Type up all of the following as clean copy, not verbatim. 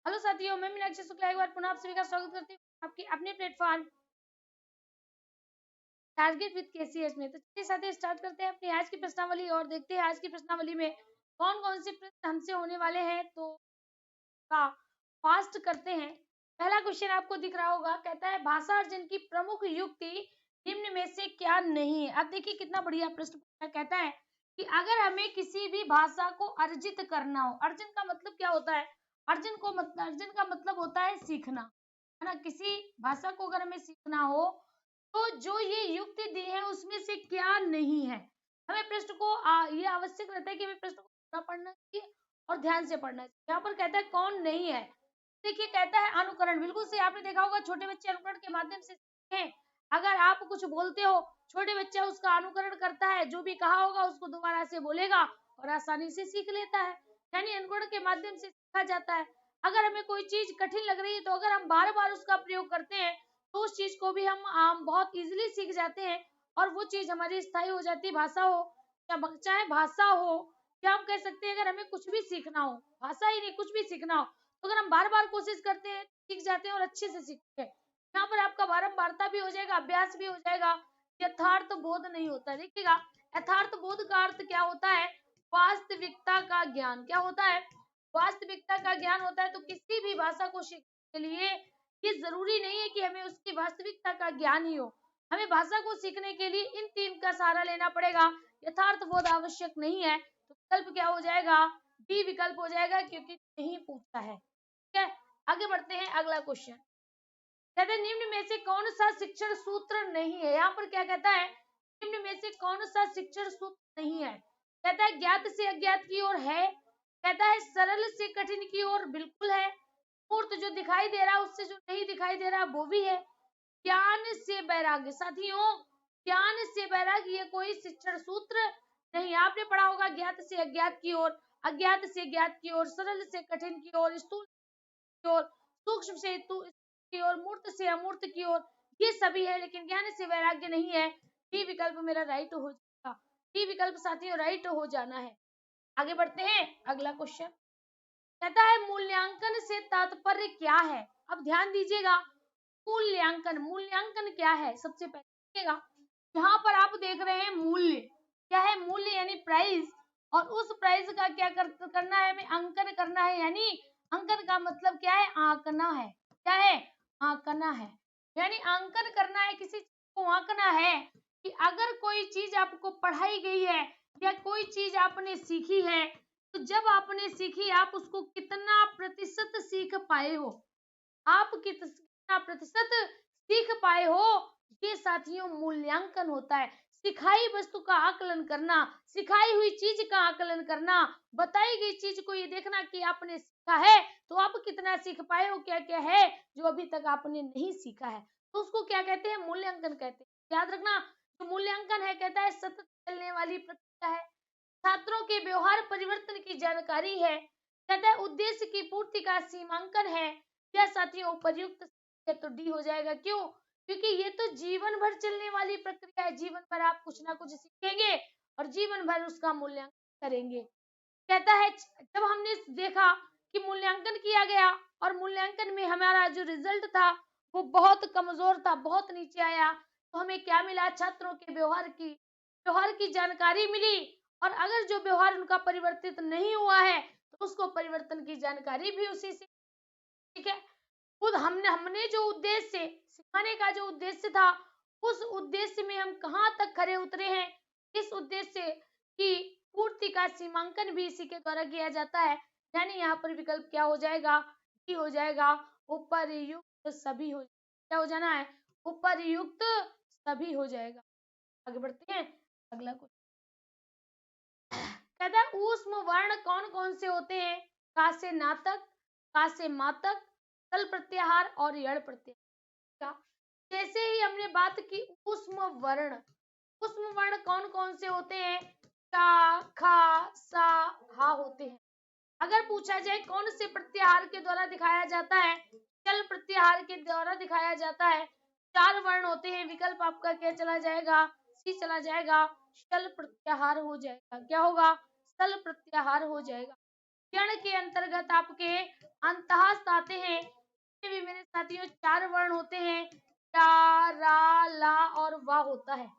Hello साथियों, मैं मीनाक्षी शुक्ला एक बार पुनः आप सभी का स्वागत करती हूँ आपकी अपने प्लेटफॉर्म टारगेट विद केसीएस में। तो चलिए साथियों स्टार्ट करते हैं अपनी आज की प्रश्नावली और देखते हैं आज की प्रश्नावली में कौन कौन से प्रश्न हमसे होने वाले हैं। तो फास्ट करते हैं। पहला क्वेश्चन आपको दिख रहा होगा, कहता है भाषा अर्जन की प्रमुख युक्ति निम्न में से क्या नहीं है। अब देखिए कितना बढ़िया प्रश्न कहता है कि अगर हमें किसी भी भाषा को अर्जित करना हो, अर्जन का मतलब क्या होता है, अर्जन का मतलब होता है सीखना, है ना। किसी भाषा को अगर हमें सीखना हो तो जो ये युक्ति दी है उसमें से क्या नहीं है। हमें प्रश्न को ये आवश्यक रहता है कि हमें प्रश्न को पूरा पढ़ना चाहिए और ध्यान से पढ़ना चाहिए। यहाँ पर कहता है कौन नहीं है। देखिए कहता है अनुकरण, बिल्कुल सही। आपने देखा होगा छोटे बच्चे अनुकरण के माध्यम से सीखते हैं। अगर आप कुछ बोलते हो, छोटे बच्चा उसका अनुकरण करता है, जो भी कहा होगा उसको दोबारा से बोलेगा और आसानी से सीख लेता है। यानी अनुकरण के माध्यम से सीखा जाता है। अगर हमें कोई चीज कठिन लग रही है तो अगर हम बार बार उसका प्रयोग करते हैं तो उस चीज को भी हम बहुत इजीली सीख जाते हैं और वो चीज हमारी स्थायी हो जाती है। भाषा हो चाहे भाषा हो, क्या हम कह सकते हैं, अगर हमें कुछ भी सीखना हो, भाषा ही नहीं कुछ भी सीखना हो, तो अगर हम बार बार कोशिश करते हैं सीख जाते हैं और अच्छे से सीखते हैं। यहाँ पर आपका बारंबारता भी हो जाएगा, अभ्यास भी हो जाएगा। यथार्थ बोध नहीं होता। देखिएगा यथार्थ बोध का अर्थ क्या होता है, वास्तविकता का ज्ञान। क्या होता है, वास्तविकता का ज्ञान होता है। तो किसी भी भाषा को सीखने के लिए ये जरूरी नहीं है कि हमें उसकी वास्तविकता का ज्ञान ही हो। हमें भाषा को सीखने के लिए इन तीन का सहारा लेना पड़ेगा। यथार्थ बोध आवश्यक नहीं है। तो विकल्प क्या हो जाएगा, डी विकल्प हो जाएगा, क्योंकि नहीं पूछता है। ठीक है, आगे बढ़ते हैं अगला क्वेश्चन। कहते हैं निम्न में से कौन सा शिक्षण सूत्र नहीं है। यहाँ पर क्या कहता है, निम्न में से कौन सा शिक्षण सूत्र नहीं है। कहता है ज्ञात से अज्ञात की ओर है, कहता है सरल से कठिन की ओर बिल्कुल है, मूर्त जो दिखाई दे रहा है उससे जो नहीं दिखाई दे रहा वो भी है, ज्ञान से वैराग्य। साथियों ज्ञान से वैराग्य ये कोई शिक्षण सूत्र नहीं। आपने पढ़ा होगा ज्ञात से अज्ञात की ओर, अज्ञात से ज्ञात की ओर, सरल से कठिन की ओर, स्थूल की ओर, सूक्ष्म से की ओर, मूर्त से अमूर्त की ओर, ये सभी है, लेकिन ज्ञान से वैराग्य नहीं है। डी विकल्प मेरा राइट हो जाएगा। डी विकल्प साथियों राइट हो जाना है। आगे बढ़ते हैं अगला क्वेश्चन। कहता है मूल्यांकन से तात्पर्य क्या है। अब ध्यान दीजिएगा, मूल्यांकन, मूल्यांकन क्या है। सबसे पहले देखिएगा यहाँ पर आप देख रहे हैं मूल्य, क्या है, मूल्य यानी प्राइस। और उस प्राइस का क्या करना है, हमें अंकन करना है। यानी अंकन का मतलब क्या है, आंकना है। क्या है, आंकना है। यानी अंकन करना है, किसी चीज को आंकना है कि अगर कोई चीज आपको पढ़ाई गई है या कोई चीज आपने सीखी है, तो जब आपने सीखी आप उसको कितना प्रतिशत सीख पाए हो, आप कितना प्रतिशत सीख पाए हो, ये साथियों मूल्यांकन होता है। सिखाई वस्तु का आकलन करना, सिखाई हुई चीज का आकलन करना, बताई गई चीज को ये देखना कि आपने सीखा है तो आप कितना सीख पाए हो, क्या क्या है जो अभी तक आपने नहीं सीखा है, तो उसको क्या कहते हैं, मूल्यांकन कहते हैं। याद रखना, जो मूल्यांकन है कहता है सतत चलने वाली प्रक्रिया है, छात्रों के व्यवहार परिवर्तन की जानकारी है, कहता है उद्देश्य की पूर्ति का सीमांकन है। क्या साथियों उपर्युक्त है, तो डी हो जाएगा। क्यों, क्योंकि ये तो जीवन भर चलने वाली प्रक्रिया है। जीवन भर आप कुछ ना कुछ सीखेंगे और जीवन भर उसका मूल्यांकन करेंगे। कहता है जब हमने देखा कि मूल्यांकन किया गया और मूल्यांकन में हमारा जो रिजल्ट था वो बहुत कमजोर था, बहुत नीचे आया, तो हमें क्या मिला, छात्रों के व्यवहार की जानकारी मिली। और अगर जो व्यवहार उनका परिवर्तित नहीं हुआ है तो उसको परिवर्तन की जानकारी भी उसी से। ठीक है, खुद हमने जो उद्देश्य सिखाने का जो उद्देश्य था, उस उद्देश्य में हम कहाँ तक खरे उतरे हैं, इस उद्देश्य की पूर्ति का सीमांकन भी इसी के द्वारा किया जाता है। यानी यहाँ पर विकल्प क्या हो जाएगा, डी हो जाएगा, उपर्युक्त सभी हो, क्या हो जाना है, उपर्युक्त सभी हो जाएगा। आगे बढ़ते हैं अगला क्वेश्चन। कहता है ऊष्म वर्ण कौन कौन से होते हैं, का से नातक, का से मातक, तल प्रत्याहार और यड़ प्रत्याहार। जैसे ही हमने बात की ऊष्म वर्ण कौन कौन से होते हैं, का, खा, सा, हा होते हैं। अगर पूछा जाए कौन से प्रत्याहार के द्वारा दिखाया जाता है, चल प्रत्याहार के द्वारा दिखाया जाता है। चार वर्ण होते हैं, विकल्प आपका क्या चला जाएगा, सी चला जाएगा, शल प्रत्याहार हो जाएगा। क्या होगा, सल प्रत्याहार हो जाएगा। क्षण के अंतर्गत आपके अंतःस्थ आते हैं। इसमें भी मेरे साथियों 4 वर्ण होते हैं, टा, रा, ला और वा होता है।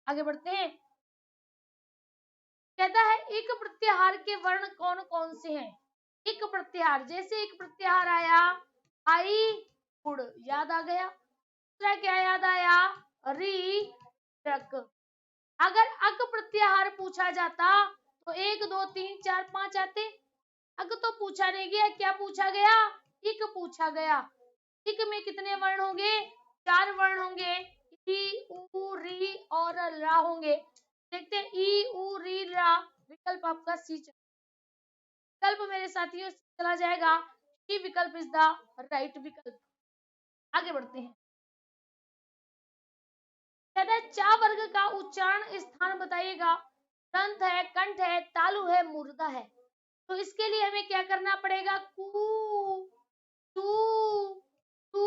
आगे बढ़ते हैं। कहता है एक प्रत्याहार के वर्ण कौन कौन से हैं? एक प्रत्याहार, जैसे एक प्रत्याहार आया आई उड़, याद आ गया। दूसरा क्या याद आया? री, रक। अगर अक प्रत्याहार पूछा जाता तो 1 2 3 4 5 आते। अक तो पूछा नहीं गया, क्या पूछा गया? इक पूछा गया। इक में कितने वर्ण होंगे? 4 वर्ण होंगे, ई उ री और रा होंगे। देखते हैं ई उ री रा, विकल्प आपका सी। विकल्प मेरे साथियों चला जाएगा, सी विकल्प इज द राइट विकल्प। आगे बढ़ते हैं। कहता है चा वर्ग का उच्चारण स्थान बताइएगा। दंत है, कंठ है, तालु है, मूर्धा है। तो इसके लिए हमें क्या करना पड़ेगा? कू, टू, टू,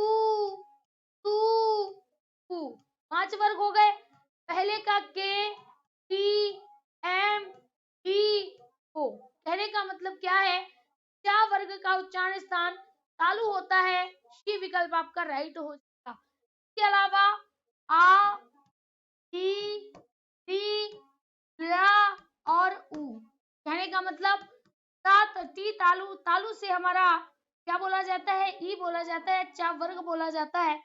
टू, टू। 5 वर्ग हो गए। पहले का के, टी, एम, डी, ओ। कहने का मतलब क्या है? चा वर्ग का उच्चारण स्थान तालु होता है, सी विकल्प आपका राइट हो जाएगा। इसके अलावा आ, ई, टी, ला और ऊ। कहने का मतलब सात टी तालु, तालु से हमारा क्या बोला जाता है? ई बोला जाता है, चा वर्ग बोला जाता है।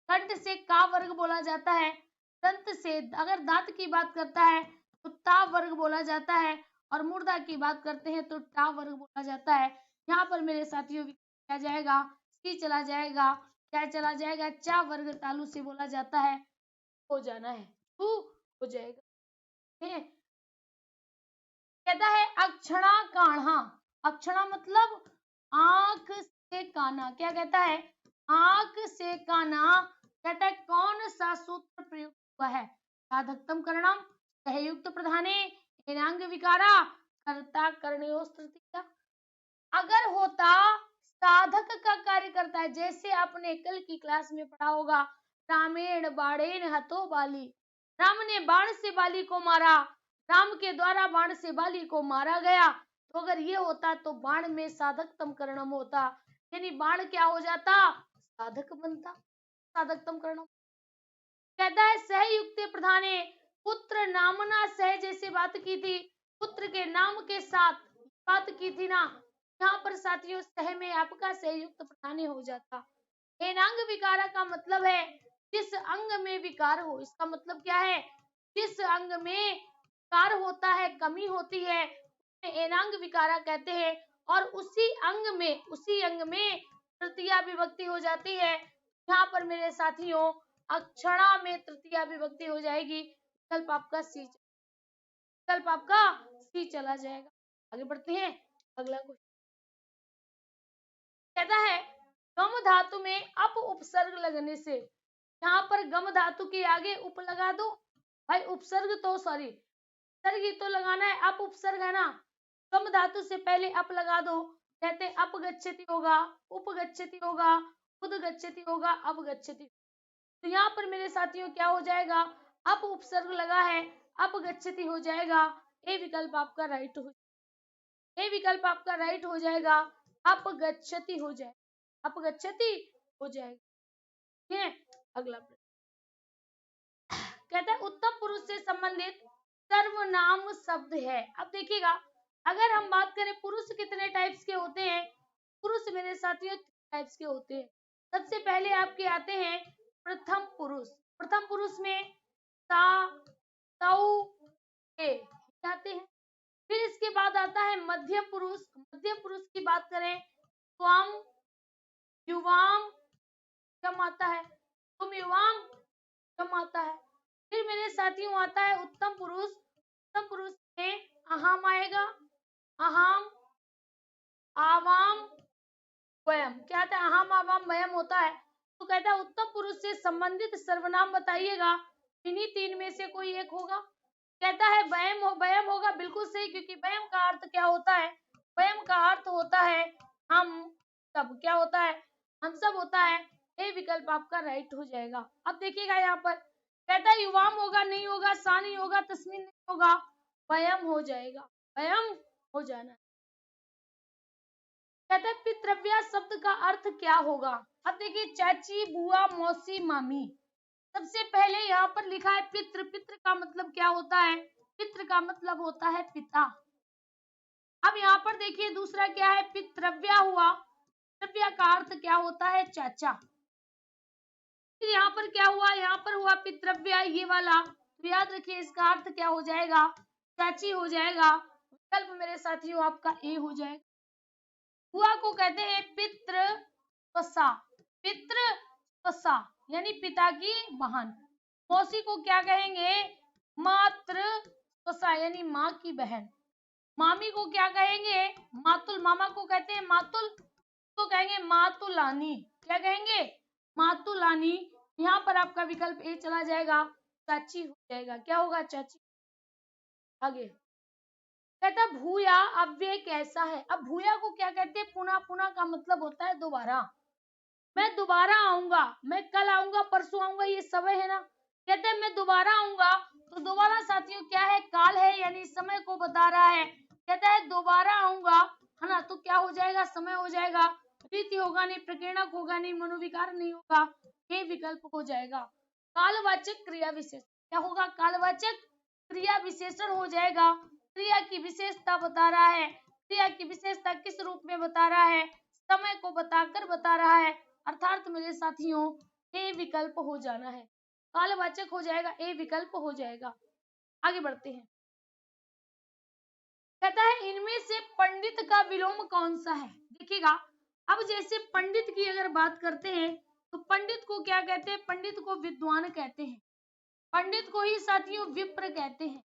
कंठ से का वर्ग बोला जाता है। दंत से अगर दांत की बात करता है तो ता वर्ग बोला जाता है, और मूर्धा की बात करते हैं तो टा वर्ग बोला जाता है। यहाँ पर मेरे साथियों क्या जाएगा? सी चला जाएगा। क्या चला जाएगा? चा वर्ग तालु से बोला जाता है, हो जाना है, हो जाएगा। कहता है अक्षणा कान्हा। अक्षणा मतलब आंख से काना। क्या कहता है? आंख से काना। कहता है कौन सा सूत्र प्रयुक्त हुआ है? साधकतम करणम, सहयुक्त प्रधाने, एनांग विकारा, कर्ता कर्णयोः तृतीया। अगर होता साधक का कार्य करता है, जैसे आपने कल की क्लास में पढ़ा होगा, रामेण बाणेन हतो बाली। राम ने बाण से बाली को मारा, राम के द्वारा बाण से बाली को मारा गया। तो अगर ये होता तो बाण में साधकतम करणम होता, यानी बाण क्या हो जाता? साधक बनता, साधकतम करणम। कहता है सहयुक्त प्रधाने, पुत्र नामना सह, जैसे बात की थी, पुत्र के नाम के साथ बात की थी ना, यहाँ पर साथियों सह में आपका सहयुक्त प्रधाने हो जाता। एनांग विकारा का मतलब है जिस अंग में विकार हो। इसका मतलब क्या है? जिस अंग में विकार होता है, कमी होती है, एनांग विकारा कहते हैं। और उसी अंग में तृतीया विभक्ति हो जाती है। यहाँ पर मेरे साथियों अक्षणा में तृतीया विभक्ति हो जाएगी। विकल्प आपका सी, विकल्प आपका सी चला जाएगा। आगे बढ़ते हैं। अगला क्वेश्चन कहता है गम धातु में अप उपसर्ग लगने से। यहाँ पर गम धातु के आगे उप लगा दो भाई। उपसर्ग तो सॉरी सर्ग ही तो लगाना है, अप उपसर्ग है ना। गम धातु से पहले अप लगा दो। कहते अपगच्छति होगा, उपगच्छति होगा, उदगच्छति होगा, अवगच्छति। तो यहाँ पर मेरे साथियों क्या हो जाएगा? अप उपसर्ग लगा है, अपगच्छति हो जाएगा। ए विकल्प आपका राइट हो, ए विकल्प आपका राइट हो जाएगा। अपगच्छति हो जाए, अपगच्छति हो जाएगा। ठीक है। अगला प्रश्न कहता है उत्तम पुरुष से संबंधित सर्वनाम शब्द है। अब देखिएगा, अगर हम बात करें पुरुष कितने टाइप्स के होते हैं? पुरुष मेरे साथियों टाइप्स के होते हैं। सबसे पहले आपके आते हैं प्रथम पुरुष। प्रथम पुरुष में ता, तौ, ए आते हैं। फिर इसके बाद आता है मध्यम पुरुष। मध्यम पुरुष की बात करें त्वम, युवाम, कम आता है, तुम युवाम, कम आता है। फिर मेरे साथियों आता है उत्तम पुरुष। उत्तम पुरुष में अहम आएगा, अहम, आवाम, वयम। क्या आता है? अहम, आवाम, वयम होता है। तो कहता है उत्तम पुरुष से संबंधित सर्वनाम बताइएगा। इन्हीं 3 में से कोई एक होगा। कहता है वयम वयम होगा, बिल्कुल सही, क्योंकि वयम का अर्थ क्या होता है? वयम का अर्थ होता है हम सब। क्या होता है? हम सब होता है। ए विकल्प आपका राइट हो जाएगा। अब देखिएगा यहाँ पर कहता है युवाम होगा, नहीं होगा, सा नहीं होगा, तस्मीन नहीं होगा, वयम हो जाएगा, वयम हो जाना। कहते हैं पितृव्य शब्द का अर्थ क्या होगा। अब देखिए चाची, बुआ, मौसी, मामी। सबसे पहले यहाँ पर लिखा है पितृ। पितृ का मतलब क्या होता है? पितृ का मतलब होता है पिता। अब यहाँ पर देखिए दूसरा क्या है? पितृव्य हुआ। पितृव्य का अर्थ क्या होता है? चाचा। फिर यहाँ पर क्या हुआ? यहाँ पर हुआ पितृव्य, ये वाला, तो याद रखिए इसका अर्थ क्या हो जाएगा? चाची हो जाएगा। विकल्प मेरे साथियों आपका ए हो जाएगा। बुआ को कहते हैं पितृ स्वसा। पितृ स्वसा यानी पिता की बहन। मौसी को क्या कहेंगे? मातृ स्वसा यानी माँ की बहन। मामी को क्या कहेंगे? मातुल। मामा को कहते हैं मातुल, तो कहेंगे मातुलानी। क्या कहेंगे? मातुलानी। यहाँ पर आपका विकल्प ए चला जाएगा, चाची हो जाएगा। क्या होगा? चाची। आगे कहता भूया अव्यय कैसा है। अब भूया को क्या कहते हैं? पुनः। पुनः का मतलब होता है दोबारा। मैं दोबारा आऊंगा, मैं कल आऊंगा, परसों आऊंगा, ये समय है ना। कहते हैं मैं दोबारा आऊंगा, तो दोबारा साथियों क्या है? काल है, यानी समय को बता रहा है। कहता है दोबारा आऊंगा, है ना, तो क्या हो जाएगा? समय हो जाएगा। रीति होगा नहीं, प्रकीर्णक होगा नहीं, मनोविकार नहीं होगा, ये विकल्प हो जाएगा। कालवाचक क्रिया विशेषण क्या होगा? कालवाचक क्रिया विशेषण हो जाएगा। क्रिया की विशेषता बता रहा है। क्रिया की विशेषता किस रूप में बता रहा है? समय को बताकर बता रहा है। अर्थात मेरे साथियों ए विकल्प हो जाना है। कालवाचक हो जाएगा, ए विकल्प हो जाएगा। आगे बढ़ते हैं। कहता है इनमें से पंडित का विलोम कौन सा है। देखिएगा, अब जैसे पंडित की अगर बात करते हैं तो पंडित को क्या कहते हैं? पंडित को विद्वान कहते हैं। पंडित को ही साथियों विप्र कहते हैं।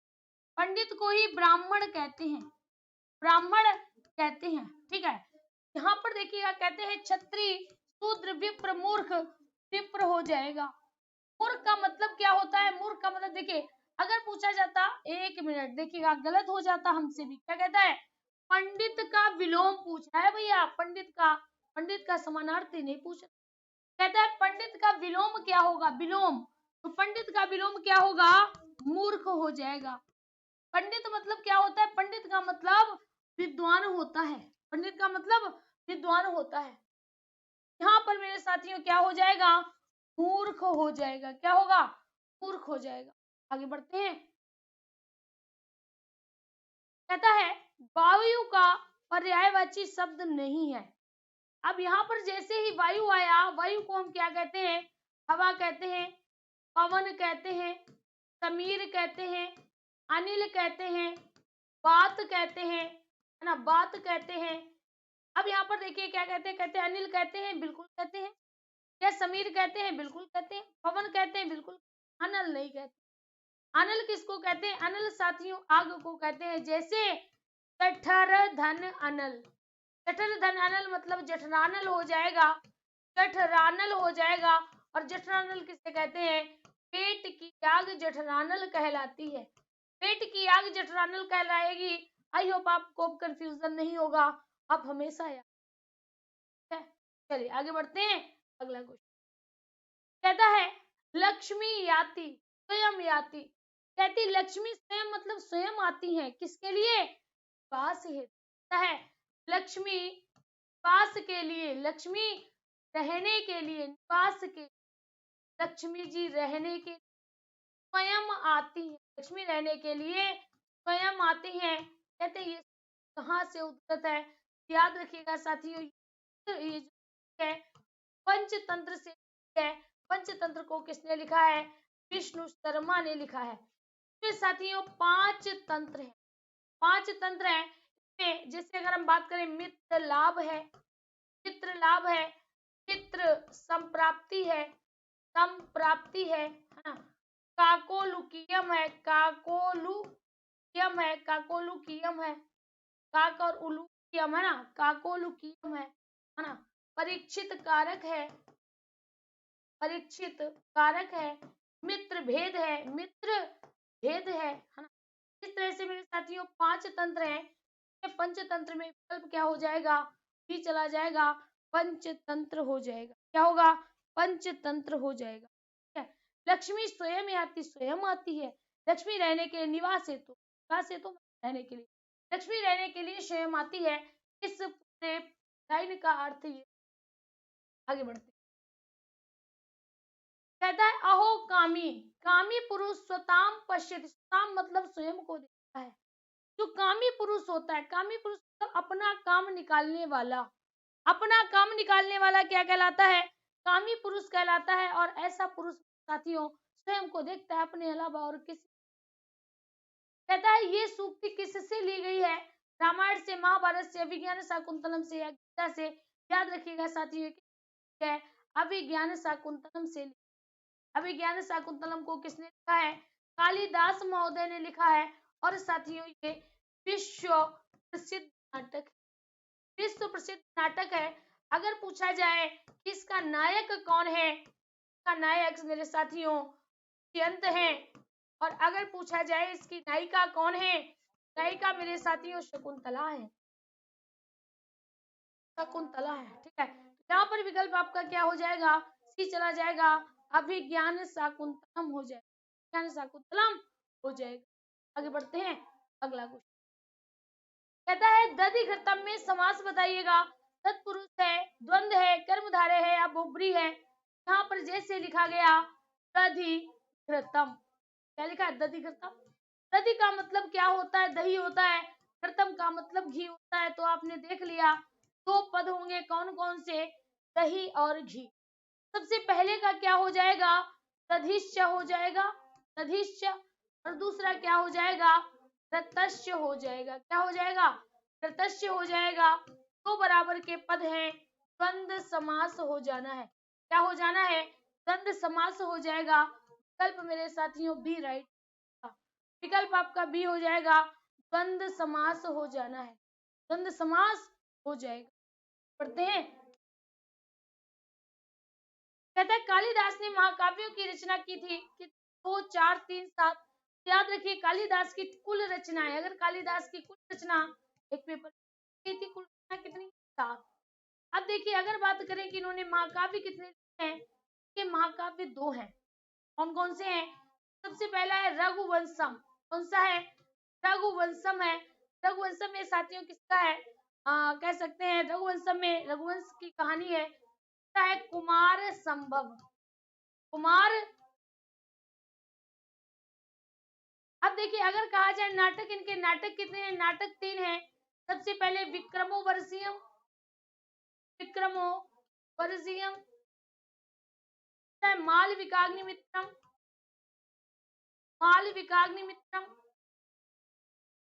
पंडित को ही ब्राह्मण कहते हैं। ब्राह्मण कहते हैं, ठीक है। यहाँ पर देखिएगा कहते हैं क्षत्रिय, शूद्र, विप्र, मूर्ख। विप्र हो जाएगा। मूर्ख का मतलब क्या होता है? मूर्ख का मतलब देखिए, अगर पूछा जाता, एक मिनट देखिएगा, गलत हो जाता हमसे भी। क्या कहता है? पंडित का विलोम पूछ रहा है भैया, पंडित का समानार्थी नहीं पूछ। कहता है पंडित का विलोम क्या होगा? विलोम, तो पंडित का विलोम क्या होगा? मूर्ख हो जाएगा। पंडित मतलब क्या होता है? पंडित का मतलब विद्वान होता है। पंडित का मतलब विद्वान होता है। यहाँ पर मेरे साथियों क्या हो जाएगा? मूर्ख हो जाएगा। क्या होगा? मूर्ख हो जाएगा। आगे बढ़ते हैं। कहता है वायु का पर्यायवाची शब्द नहीं है। अब यहाँ पर जैसे ही वायु आया, वायु को हम क्या कहते हैं? हवा कहते हैं, पवन कहते हैं, समीर कहते हैं, अनिल कहते हैं, बात कहते हैं, है ना, बात कहते हैं। अब यहाँ पर देखिए क्या कहते हैं? कहते हैं अनिल कहते हैं, बिल्कुल कहते हैं। क्या समीर कहते हैं? बिल्कुल कहते हैं। पवन कहते हैं, बिल्कुल। अनल नहीं कहते। अनल किसको कहते हैं? अनल साथियों आग को कहते हैं। जैसे जठर धन अनल। जठर धन अनल मतलब जठरानल हो जाएगा, जठरानल हो जाएगा। और जठरानल किसे कहते हैं? पेट की आग जठरानल कहलाती है। पेट की आग जठरानल कहलाएगी। आई होप आपको कंफ्यूजन नहीं होगा, आप हमेशा याद है। चलिए आगे बढ़ते हैं। अगला क्वेश्चन कहता है लक्ष्मी याति स्वयं याति। कहती लक्ष्मी स्वयं मतलब स्वयं आती है, किसके लिए? निवास हेतु है। लक्ष्मी निवास के लिए, लक्ष्मी रहने के लिए, निवास के, लक्ष्मी जी रहने के स्वयं आती है। लक्ष्मी रहने के लिए स्वयं आती है। कहते ये कहाँ से उद्धृत है? याद रखिएगा साथियों, ये जो है पंचतंत्र से है। पंचतंत्र को किसने लिखा है? विष्णु शर्मा ने लिखा है। तो साथियों 5 तंत्र है, 5 तंत्र है। इसमें जैसे अगर हम बात करें मित्र लाभ है, मित्र लाभ है, मित्र संप्राप्ति है, संप्राप्ति है ना, काकोलुकियम है, काकोलुकियम है, काकोलुकियम है, काक और उलुकियम है ना, काकोलुकियम है ना। परीक्षित कारक है, परीक्षित कारक है, मित्र भेद है, मित्र भेद है ना। इस तरह से मेरे साथियों 5 तंत्र हैं। पंचतंत्र में विकल्प क्या हो जाएगा? भी चला जाएगा, पंचतंत्र हो जाएगा। क्या होगा? पंचतंत्र हो जाएगा। ठीक है। लक्ष्मी स्वयं आती, स्वयं आती है। लक्ष्मी रहने के लिए, निवास हेतु, निवास हेतु रहने के लिए, लक्ष्मी रहने के लिए स्वयं आती है। इस पूरे लाइन का अर्थ ये। आगे बढ़ते, कहता है अहो कामी, कामी पुरुष स्वताम पश्यति, स्वताम मतलब स्वयं को देखता है। जो कामी पुरुष होता है, कामी पुरुष मतलब अपना काम निकालने वाला, अपना काम निकालने वाला क्या कहलाता है? कामी पुरुष कहलाता है। और ऐसा पुरुष साथियों स्वयं को देखता है, अपने अलावा और किसी। कहता है ये सूक्ति किससे ली गई है? रामायण से, महाभारत से, अभिज्ञान शाकुंतलम से या गीता से? याद रखिएगा साथियों, है अभिज्ञान शाकुंतलम से। अभिज्ञान शाकुंतलम को किसने लिखा है? कालिदास महोदय ने लिखा है। और साथियों ये विश्व प्रसिद्ध नाटक, विश्व प्रसिद्ध नाटक है। अगर पूछा जाए कि इसका नायक कौन है, इसका नायक मेरे साथियों दुष्यंत है। और अगर पूछा जाए इसकी नायिका कौन है, नायिका मेरे साथियों शकुंतला है, शकुंतला है। ठीक है, यहाँ पर विकल्प आपका क्या हो जाएगा? सी चला जाएगा, अभिज्ञान शाकुंतलम हो जाएगा, अभिज्ञान शाकुंतलम हो जाएगा। आगे बढ़ते हैं, अगला क्वेश्चन कहता है दधिघृतम में समास बताइएगा। तत्पुरुष है, द्वंद्व है, कर्मधारय है या बहुब्री है? यहाँ पर जैसे लिखा गया दधिघृतम, क्या लिखा है? दधिघृतम। दधि का मतलब क्या होता है? दही होता है। घृतम का मतलब घी होता है। तो आपने देख लिया दो पद होंगे कौन कौन से? दही और घी। सबसे पहले का क्या हो जाएगा? दधिश्च हो जाएगा, दधिश्च। और दूसरा क्या हो जाएगा? रतस्य हो जाएगा। क्या हो जाएगा? रतस्य हो जाएगा। दो बराबर के पद हैं, द्वंद्व समास हो जाना है। क्या हो जाना है? द्वंद्व समास हो जाएगा। विकल्प मेरे साथियों बी राइट, विकल्प आपका बी हो जाएगा, द्वंद्व समास हो जाना है, द्वंद्व समास हो जाएगा। पढ़ते हैं, कहता है कालिदास ने महाकाव्यों की रचना की थी कि 2 4 3 7। याद रखिए कालिदास की कुल रचनाएं, अगर कालिदास की कुल रचना एक पेपर की थी, कुल रचना कितनी? 7। अब देखिए अगर बात करें कि इन्होंने महाकाव्य कितने लिखे हैं, कि महाकाव्य 2 हैं। कौन कौन से हैं? सबसे पहला है रघुवंशम। कौन सा है? रघुवंशम है। रघुवंशम में साथियों किसका है? कह सकते हैं रघुवंशम में रघुवंश की कहानी है। है कुमार संभव, कुमार। अब देखिए अगर कहा जाए नाटक, इनके नाटक कितने हैं? नाटक 3 हैं। सबसे पहले विक्रमो वर्षियम, विक्रमो वर्षियम, मालविकाग्निमित्रम, मालविकाग्निमित्रम।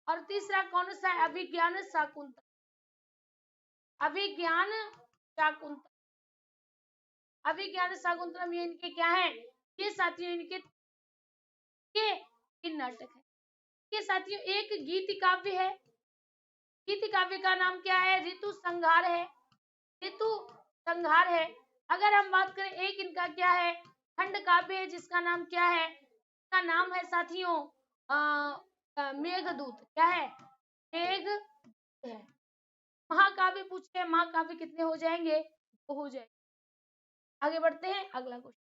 और तीसरा कौन सा है? अभिज्ञान शाकुंतलम, अभिज्ञान शाकुंतलम, अभिज्ञान शाकुंतलम। ये इनके क्या है? ये साथियों इनके तीन नाटक है। ये साथियों एक गीत काव्य है। गीत काव्य का नाम क्या है? ऋतु संहार है, ऋतु संहार है। अगर हम बात करें एक इनका क्या है? खंड काव्य है, जिसका नाम क्या है? इसका नाम है साथियों मेघदूत। क्या है? मेघदूत है। महाकाव्य पूछते हैं, महाकाव्य कितने हो जाएंगे? 2 हो जाएंगे। आगे बढ़ते हैं, अगला क्वेश्चन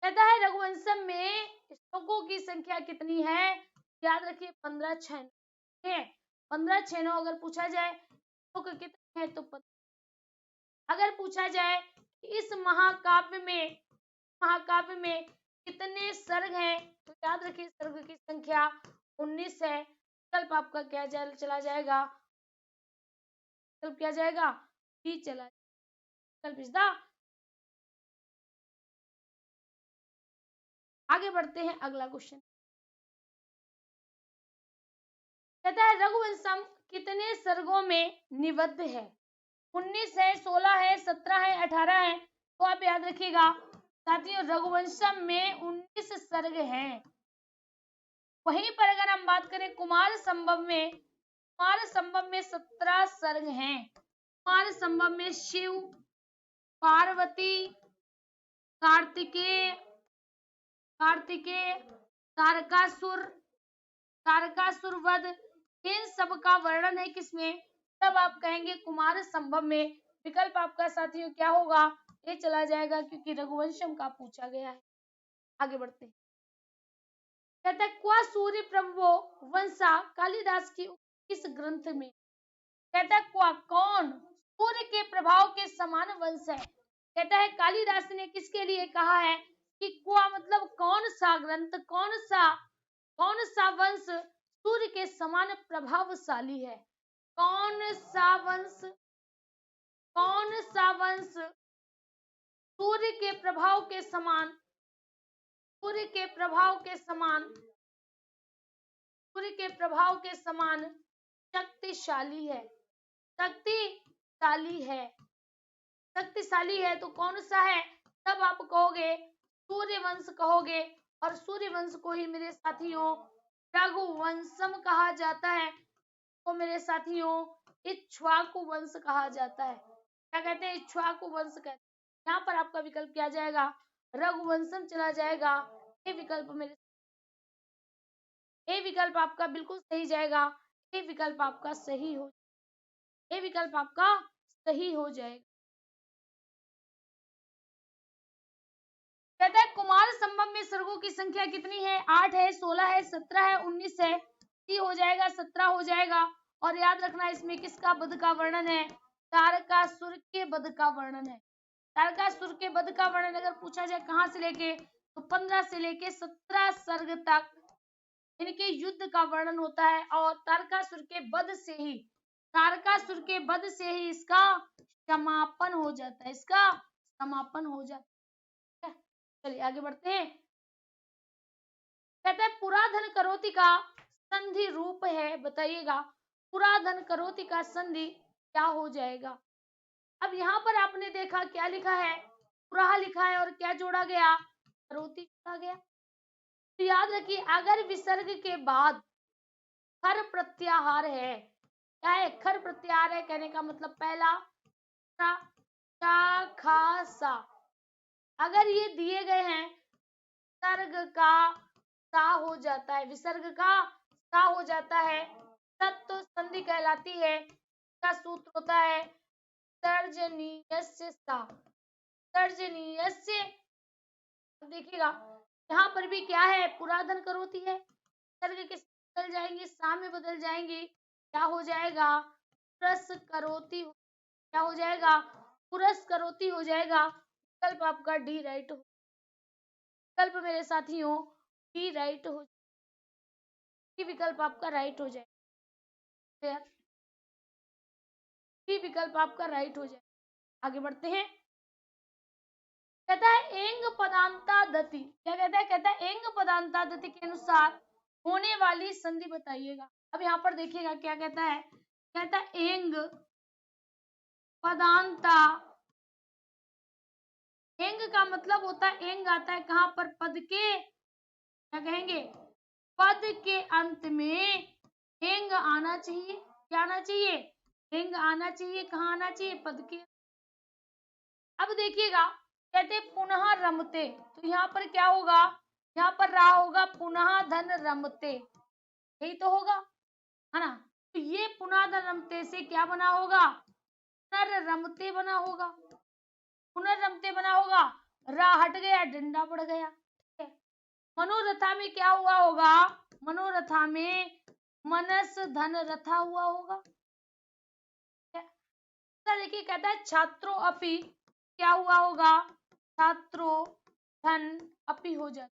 कहता है रघुवंशम में श्लोकों की संख्या कितनी है? याद रखिए 15 6 है। 15 6 अगर पूछा जाए श्लोक कितने हैं तो 15। अगर पूछा जाए इस महाकाव्य में कितने सर्ग हैं, तो याद रखिए सर्ग की संख्या 19 है। विकल्प आपका क्या चला जाएगा? विकल्प क्या जाएगा? बी चला, विकल्प इज द। आगे बढ़ते हैं, अगला क्वेश्चन कहता है रघुवंशम कितने सर्गों में निबद्ध है? 19 है, 16 है, 17 है, 18 है? तो आप याद रखिएगा साथियों रघुवंशम में 19 सर्ग हैं। वहीं पर अगर हम बात करें कुमार संभव में, कुमार संभव में 17 सर्ग हैं। कुमार संभव में शिव, पार्वती, कार्तिकेय, कार्तिकेय, तारकासुर, तारकासुर वध, इन सब का वर्णन है किसमें? तब आप कहेंगे कुमार संभव में। विकल्प आपका साथियों क्या होगा? ये चला जाएगा, क्योंकि रघुवंशम का पूछा गया है। आगे बढ़ते हैं, कहता है क्वा सूर्य प्रभु वंशा कालिदास की किस ग्रंथ में? कहता है क्वा कौन सूर्य के प्रभाव के समान वंश है। कहता है कालिदास ने किसके लिए कहा है कि कुआ मतलब कौन सा ग्रंथ, कौन सा वंश सूर्य के समान प्रभावशाली है। कौन सा वंश सूर्य के प्रभाव के समान, सूर्य के प्रभाव के समान शक्तिशाली है, शक्तिशाली है तो कौन सा है? तब आप कहोगे सूर्यवंश कहोगे, और सूर्यवंश को ही मेरे साथियों रघुवंशम कहा जाता है, तो मेरे साथियों इक्ष्वाकु वंश कहा जाता है। क्या कहते हैं? इक्ष्वाकु वंश कहते हैं। यहाँ पर आपका विकल्प क्या जाएगा? रघुवंशम चला जाएगा। ये विकल्प आपका बिल्कुल सही जाएगा। ये विकल्प आपका सही हो जाएगा। कहता है कुमार संभव में सर्गों की संख्या कितनी है? 8 है, 16 है, 17 है, 19 है। सी हो जाएगा, 17 हो जाएगा। और याद रखना इसमें किसका वध का वर्णन है? तारकासुर के वध का वर्णन है। तारकासुर के वध का वर्णन अगर पूछा जाए कहां से लेके, तो 15 से लेके 17 सर्ग तक इनके युद्ध का वर्णन होता है। और तारकासुर के वध से ही इसका समापन हो जाता है। चलिए आगे बढ़ते हैं। कहता है पुराधन करोति का संधि रूप है, बताइएगा पुराधन करोति का संधि क्या हो जाएगा? अब यहाँ पर आपने देखा क्या लिखा है? पुरा लिखा है और क्या जोड़ा गया? करोति जोड़ा गया। तो याद रखिए अगर विसर्ग के बाद खर प्रत्याहार है, क्या है? खर प्रत्याहार है कहने का मतलब पहला खा सा, अगर ये दिए गए हैं विसर्ग का सा हो जाता है, विसर्ग का सा हो जाता है, तब तो संधि कहलाती है। का सूत्र होता है तर्जनीयस्य सा, तर्जनीयस्य। देखिएगा यहाँ पर भी क्या है? पुराधन करोति है, विसर्ग के बदल जाएंगे, सा में बदल जाएंगे, क्या हो जाएगा? पुरस करोति। क्या हो जाएगा? पुरस करोति हो जाएगा। विकल्प आपका डी राइट हो, विकल्प मेरे साथियों डी राइट हो, विकल्प आपका राइट हो जाएगा। विकल्प आपका राइट हो जाए। आगे बढ़ते हैं। कहता है एंग पदांता दति, क्या कहता है? कहता है एंग पदांता दति के अनुसार होने वाली संधि बताइएगा। अब यहाँ पर देखिएगा क्या कहता है? कहता है एंग पदांता, एंग का मतलब होता है एंग आता है कहां पर? पद के, क्या कहेंगे? पद के अंत में एंग आना चाहिए। क्या आना चाहिए? एंग आना चाहिए। कहाँ आना चाहिए? पद के। अब देखिएगा कहते पुनः रमते, तो यहाँ पर क्या होगा? यहाँ पर रहा होगा पुनः धन रमते, यही तो होगा, है ना? तो ये पुनः धन रमते से क्या बना होगा? पुनर्रमते बना होगा, पुनर्रमते बना होगा। रा हट गया, डंडा बढ़ गया। मनोरथा में क्या हुआ होगा? मनोरथा में मनस धन रथा हुआ होगा। देखिए कहता है छात्रों अपि, क्या हुआ होगा? छात्रों धन अपि हो जाता,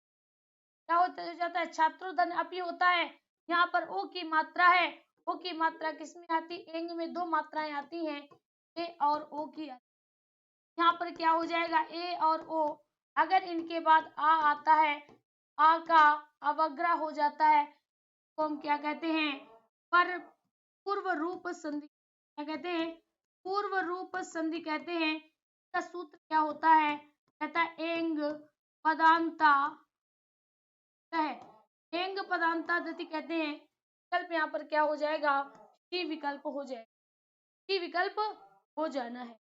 क्या हो जाता है? छात्रों धन अपि होता है। यहाँ पर ओ की मात्रा है, ओ की मात्रा किसमें आती? एंग में दो मात्राएं आती हैं, ए और ओ की। यहाँ पर क्या हो जाएगा? ए और ओ, अगर इनके बाद आ आता है, आ का अवग्रह हो जाता है, तो हम क्या कहते हैं? पर पूर्व रूप संधि, क्या कहते हैं? पूर्व रूप संधि कहते हैं। इसका सूत्र क्या होता है? कहता है एंग पदांता, है एंग पदांता दति कहते हैं। विकल्प यहाँ पर क्या हो जाएगा? सी विकल्प हो जाएगा, सी विकल्प हो जाना है।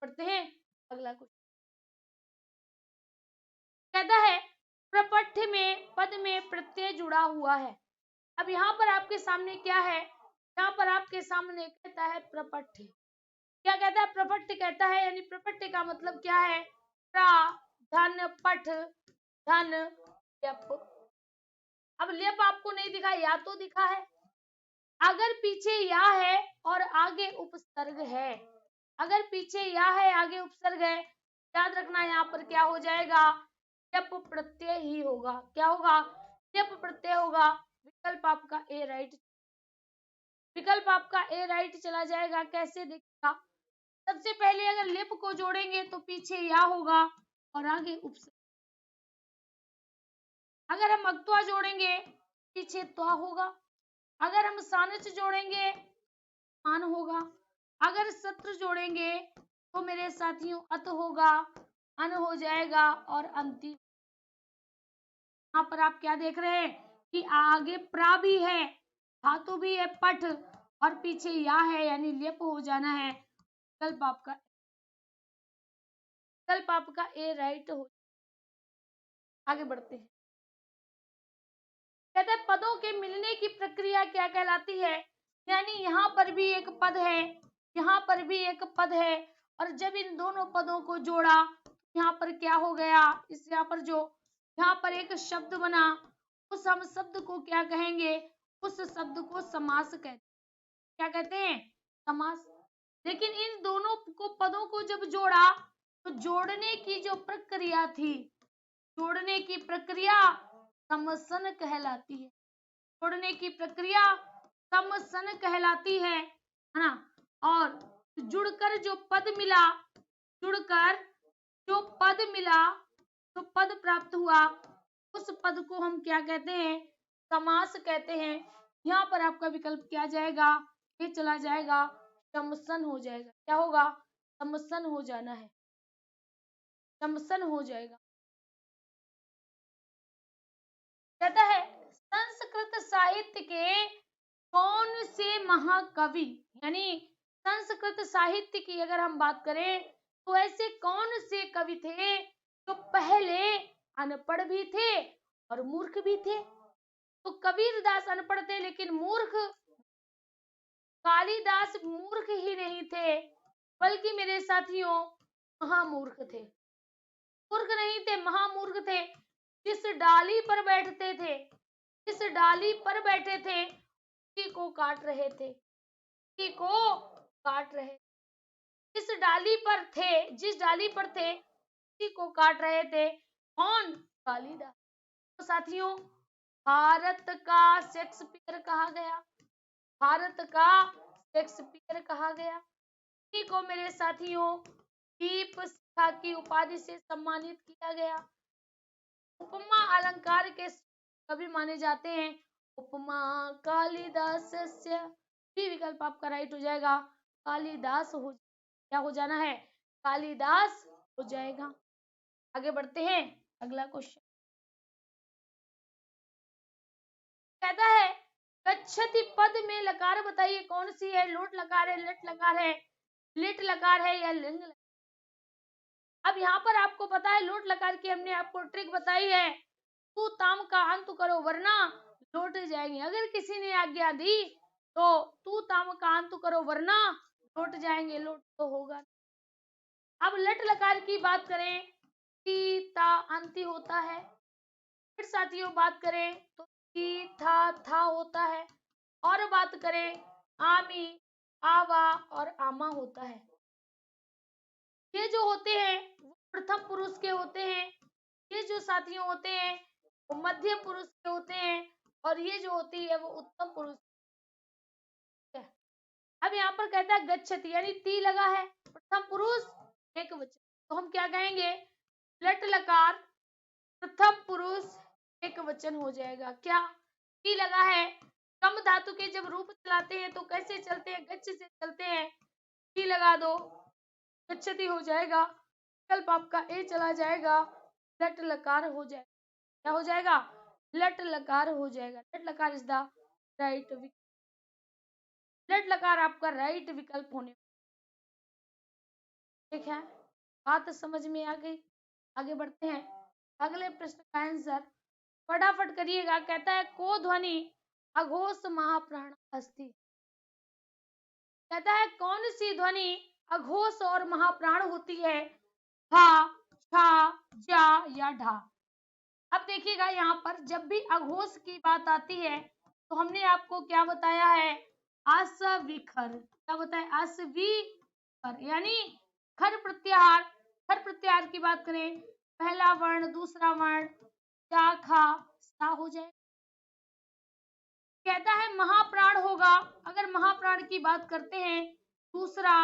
पढ़ते हैं अगला कुछ। कहता है प्रपठ्य में पद में प्रत्यय जुड़ा हुआ है। अब यहाँ पर आपके सामने क्या है? यहाँ पर आपके सामने कहता है प्रपठ्य। क्या कहता है? प्रपठ्य कहता है, यानी प्रपठ्य का मतलब क्या है? प्रा धन पठ धन यप। अब लेप आपको नहीं दिखा, या तो दिखा है, अगर पीछे या है और आगे उपसर्ग है, अगर पीछे या है आगे उपसर्ग है, याद रखना यहाँ पर क्या हो जाएगा, यप प्रत्यय ही होगा। क्या होगा, यप प्रत्यय होगा। विकल्प आपका ए राइट, विकल्प आपका ए राइट चला जाएगा। कैसे देखिएगा, सबसे पहले अगर लिप को जोड़ेंगे तो पीछे या होगा और आगे उपसर्ग। अगर हम अक्त्वा जोड़ेंगे पीछे त्वा होगा। अगर हम सानच जोड़ेंगे मान होगा। अगर सत्र जोड़ेंगे तो मेरे साथियों अत होगा, अन हो जाएगा और अंतिम। यहाँ पर आप क्या देख रहे हैं कि आगे प्रा भी है, धातु भी है पठ, और पीछे या है यानी लेप हो जाना है। विकल्प आपका ए राइट हो। आगे बढ़ते हैं। कहते हैं पदों के मिलने की प्रक्रिया क्या कहलाती है, यानी यहाँ पर भी एक पद है, यहाँ पर भी एक पद है, और जब इन दोनों पदों को जोड़ा यहाँ पर क्या हो गया, इस यहाँ पर जो यहाँ पर एक शब्द बना, उस हम शब्द को क्या कहेंगे, उस शब्द को समास कहते हैं। क्या कहते हैं, समास। लेकिन इन दोनों को पदों को जब जोड़ा तो जोड़ने की जो प्रक्रिया थी, जोड़ने की प्रक्रिया समसन कहलाती है। जोड़ने की प्रक्रिया समसन कहलाती है ना। और जुड़कर जो पद मिला, जुड़कर जो पद मिला, जो पद प्राप्त हुआ, उस पद को हम क्या कहते हैं, समास कहते हैं। यहाँ पर आपका विकल्प क्या जाएगा, ये चला जाएगा, समसन हो जाएगा। क्या होगा, समसन हो जाना है, समसन हो जाएगा। कहता है संस्कृत साहित्य के कौन से महाकवि, यानी संस्कृत साहित्य की अगर हम बात करें तो ऐसे कौन से कवि थे जो पहले अनपढ़ भी थे और मूर्ख भी थे। तो कबीरदास अनपढ़ थे लेकिन मूर्ख, कालिदास मूर्ख ही नहीं थे बल्कि मेरे साथियों महामूर्ख थे। मूर्ख नहीं थे, महामूर्ख थे। जिस डाली पर बैठते थे, जिस डाली पर बैठे थे उसी को काट रहे थे, उसी को काट रहे। जिस डाली पर थे, जिस डाली पर थे उसी को काट रहे थे। कौन, कालिदास। तो साथियों भारत का शेक्सपियर कहा गया, भारत का शेक्सपियर कहा गया। इसी को मेरे साथियों दीप शिखा की उपाधि से सम्मानित किया गया। उपमा अलंकार के कवि माने जाते हैं। उपमा कालिदास से भी विकल्प आपका राइट हो जाएगा। कालिदास हो, क्या हो जाना है, कालिदास हो जाएगा। आगे बढ़ते हैं, अगला क्वेश्चन कहता है गच्छति पद में लकार बताइए कौन सी है, लोट लकार है, लट लकार है, लिट लकार है या लिंग लकार। अब यहाँ पर आपको पता है लोट लकार की हमने आपको ट्रिक बताई है, तू ताम का अंत करो वरना लौट जाएंगे। अगर किसी ने आज्ञा दी तो तू ताम का अंत करो वरना लौट जाएंगे, लौट तो होगा। अब लट लकार की बात करें, ती ता अंति होता है। फिर साथियों बात करें तो ती था होता है। और बात करें आमी, आवा और आमा होता है। ये जो होते हैं वो प्रथम पुरुष के होते हैं, ये जो साथियों होते हैं वो मध्य पुरुष के होते हैं, और ये जो होती है वो उत्तम पुरुष है। अब यहाँ पर कहता है गच्छति यानी ती लगा है, प्रथम पुरुष एक वचन, तो हम क्या कहेंगे, लट लकार प्रथम पुरुष एक वचन हो जाएगा। क्या, ती लगा है, कम धातु के जब रूप चलाते हैं तो कैसे चलते हैं, गच्छ से चलते हैं, ती लगा दो, गच्छति हो जाएगा। विकल्प आपका ए चला जाएगा, लट लकार हो जाएगा। क्या हो जाएगा, लट लकार हो जाएगा। लट लकार इज द राइट विकल्प, लट लकार आपका राइट विकल्प होने। ठीक है, बात समझ में आ गई। आगे बढ़ते हैं, अगले प्रश्न का आंसर फटाफट करिएगा। कहता है को ध्वनि अघोष महाप्राण अस्थि। कहता है कौन सी ध्वनि अघोष और महाप्राण होती है, हा, छा, जा या ढा। अब देखिएगा यहाँ पर जब भी अघोष की बात आती है तो हमने आपको क्या बताया है, अस्वीखर। क्या होता है? अस्वीखर यानी खर प्रत्याहार। खर प्रत्याहार की बात करें, पहला वर्ण दूसरा वर्ण क्या खा सा हो जाए। कहता है महाप्राण होगा। अगर महाप्राण की बात करते हैं, दूसरा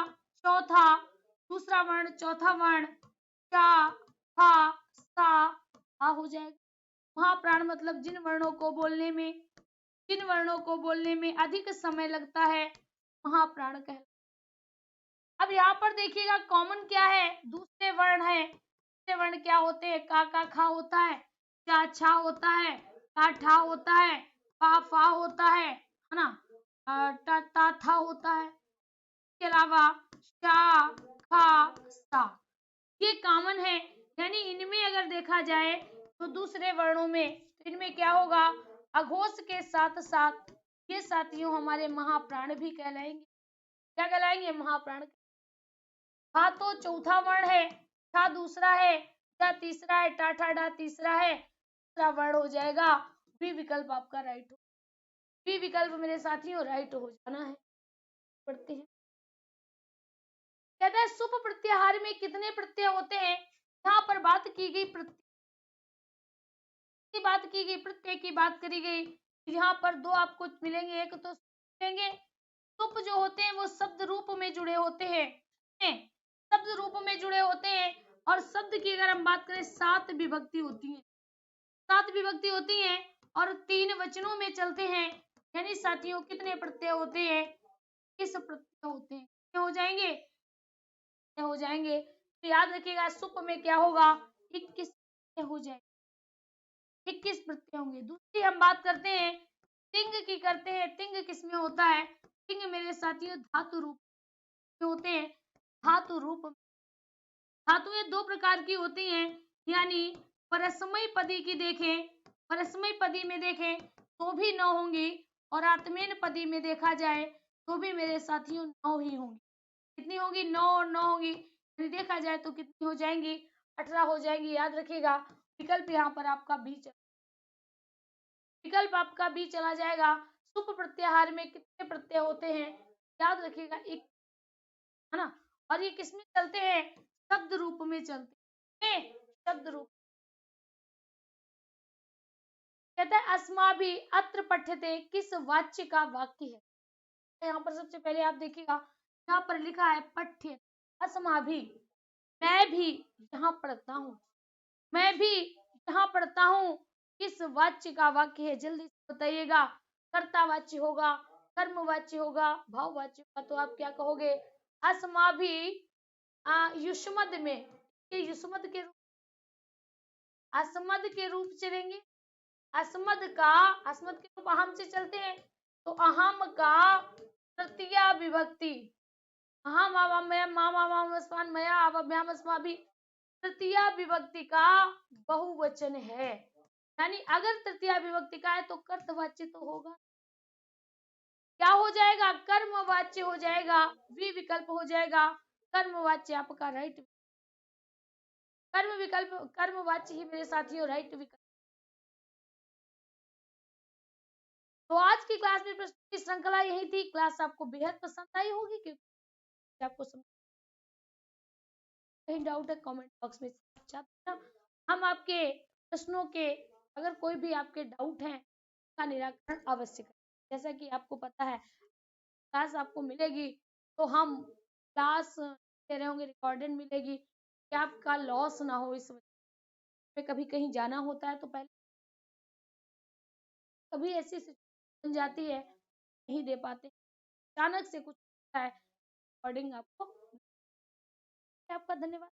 चौथा दूसरा वर्ण चौथा वर्ण चा खा सा आ हो जाएगा। महाप्राण मतलब जिन वर्णों को बोलने में अधिक समय लगता है महाप्राण कहलाता है। अब यहाँ पर देखिएगा कॉमन क्या है, दूसरे वर्ण है। दूसरे वर्ण क्या होते हैं? का खा होता है, चा छा होता है, ता ठा होता है, पा फा होता है ना, ता ता था होता है। इसके अलावा शा खा सा ये कॉमन है। यानी इनमें अगर देखा जाए तो दूसरे वर्णों में तो इनमें क्या होगा? अघोष के साथ साथ ये साथियों हमारे महाप्राण भी कहलाएंगे। क्या कहलाएंगे? महाप्राण। हा तो चौथा वर्ण है, ठा दूसरा है, टा तीसरा है, टा ठा डा तीसरा है, तीसरा वर्ण हो जाएगा। बी विकल्प आपका राइट हो। बी विकल्प मेरे साथियों राइट हो जाना है। पढ़ते हैं। कहता है सुप प्रत्याहार में कितने प्रत्यय होते हैं? यहाँ पर बात की गई प्रत्यय की बात करी गई। यहाँ पर दो आपको मिलेंगे, एक तो मिलेंगे सुप जो होते हैं वो शब्द रूप में जुड़े होते हैं, शब्द रूप में जुड़े होते हैं। और शब्द की अगर हम बात करें 7 विभक्ति होती है, 7 विभक्ति होती हैं और 3 वचनों में चलते हैं। यानी साथियों कितने प्रत्यय होते हैं? किस प्रत्यय होते हैं? कितने हो जाएंगे? तो याद रखिएगा सुप में क्या होगा? 21 प्रत्यय हो जाएंगे, 21 प्रत्यय होंगे। दूसरी हम बात करते हैं तिंग की करते हैं। तिंग किसमें होता है? तिंग मेरे साथियों धातु रूप में होते हैं। धातु रूप धातुएं दो प्रकार की होती हैं। यानी परस्मय पदी की देखें, परस्मय पदी में देखें तो भी 9 होंगी और आत्मेन पदी में देखा जाए तो भी मेरे साथियों 9 ही होंगी। कितनी होगी? 9 और 9 होगी। यदि देखा जाए तो कितनी हो जाएंगी? 18 हो जाएंगी। याद रखिएगा विकल्प यहाँ पर आपका विकल्प आपका बी चला जाएगा। सुप प्रत्याहार में कितने प्रत्यय होते हैं? याद रखिएगा एक, है ना। और ये किसमें चलते हैं? शब्द रूप में चलते हैं, शब्द रूप। कहता है अस्माभि अत्र पठ्यते किस वाच्य का वाक्य है? यहाँ पर सबसे पहले आप देखिएगा, यहाँ पर लिखा है पठ्य अस्माभि, मैं भी यहाँ पढ़ता हूँ, मैं भी यहाँ पढ़ता हूँ। किस वाच्य का वाक्य है? जल्दी से बताइएगा। कर्तावाच्य होगा, कर्मवाच्य होगा, भाववाच्य होगा। तो आप क्या कहोगे? अस्माभि युष्मद में ये युष्मद के रूप, अस्मद के रूप चलेंगे। अस्मद के रूप अहम से चलते हैं तो अहम का तृतीया विभक्ति अहम अवम्यम मामास्मान मया अवभ्याम अस्माभि तृतीया विभक्ति का बहुवचन है। यानी अगर तृतीया विभक्ति का है तो कर्तवाच्य तो होगा। क्या हो जाएगा? कर्मवाच्य हो जाएगा। वी विकल्प हो जाएगा। कर्मवाच्य आपका राइट, कर्मवाच्य ही मेरे साथियों राइट विकल्प। तो आज की क्लास में प्रश्न की श्रृंखला यही थी। क्लास आपको बेहद पसंद आई होगी क्योंकि आपको कहीं डाउट है कमेंट बॉक्स में हम आपके प्रश्नों के, अगर कोई भी आपके डाउट हैं का निराकरण अवश्य करें। जैसा कि आपको पता है क्लास आपको मिलेगी तो हम क्लास दे रहे होंगे, रिकॉर्डेड मिलेगी कि आपका लॉस ना हो। इस वजह में कभी कहीं जाना होता है तो पहले कभी ऐसी सिचुएशन बन जाती है नहीं दे पाते, अचानक से कुछ होता है, रिकॉर्डिंग आपको। आपका धन्यवाद।